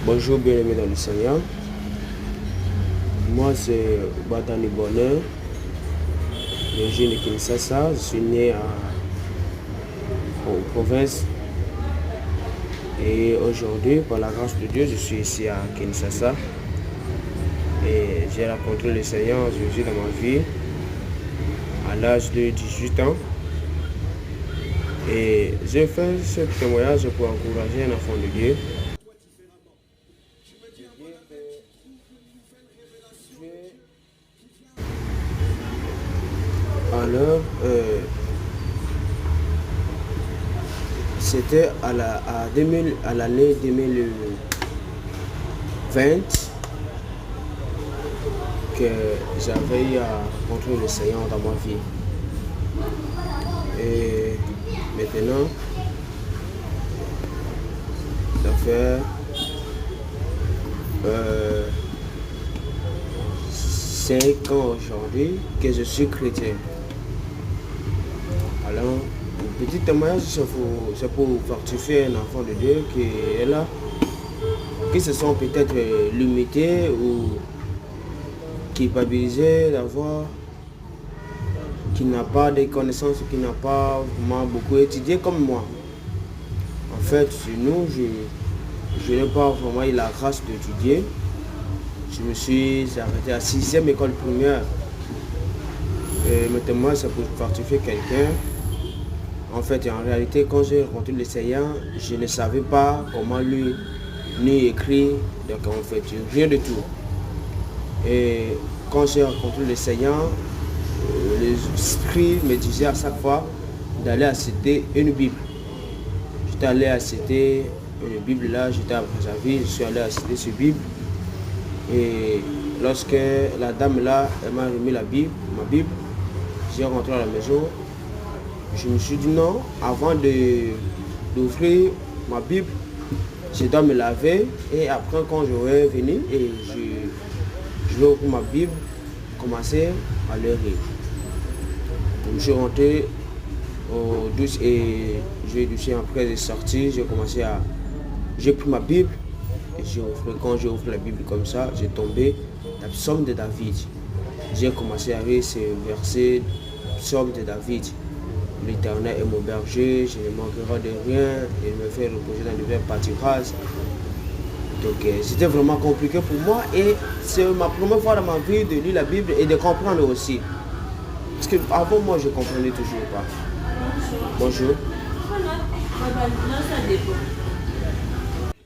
Bonjour, bien-aimés dans le Seigneur. Moi, c'est Badani Bonheur, origine de Kinshasa. Je suis né en province. Et aujourd'hui, par la grâce de Dieu, je suis ici à Kinshasa. Et j'ai rencontré le Seigneur Jésus dans ma vie à l'âge de 18 ans. Et j'ai fait ce témoignage pour encourager un enfant de Dieu. Alors, c'était à l'année 2020 que j'avais rencontré le Seigneur dans ma vie. Et maintenant, ça fait 5 ans aujourd'hui que je suis chrétien. Alors, un petit témoignage, c'est pour fortifier un enfant de Dieu qui est là, qui se sent peut-être limité ou culpabilisé d'avoir, qui n'a pas de connaissances, qui n'a pas vraiment beaucoup étudié comme moi. En fait, chez nous, je n'ai pas vraiment eu la grâce d'étudier. Je me suis arrêté à 6e école primaire. Et maintenant, c'est pour fortifier quelqu'un. En fait, en réalité, quand j'ai rencontré le Seigneur, je ne savais pas comment lire ni écrire. Donc, en fait, rien du tout. Et quand j'ai rencontré le Seigneur, l'Esprit me disait à chaque fois d'aller acheter une Bible. J'étais allé acheter une Bible là, j'étais à Brazzaville, je suis allé acheter cette Bible. Et lorsque la dame là, elle m'a remis ma Bible, j'ai rentré à la maison. Je me suis dit non, avant d'ouvrir ma Bible, je dois me laver et après quand je vais venir et je vais ouvrir ma Bible, commencer à le lire. Je suis rentré au douche et après j'ai sorti, j'ai pris ma Bible et quand j'ai ouvert la Bible comme ça, j'ai tombé dans le psaume de David. J'ai commencé à lire ce verset, psaume de David. L'Éternel est mon berger, je ne manquerai de rien, il me fait reposer dans le vert pâturage. Donc c'était vraiment compliqué pour moi et c'est ma première fois dans ma vie de lire la Bible et de comprendre aussi. Parce qu'avant moi je ne comprenais toujours pas. Bonjour.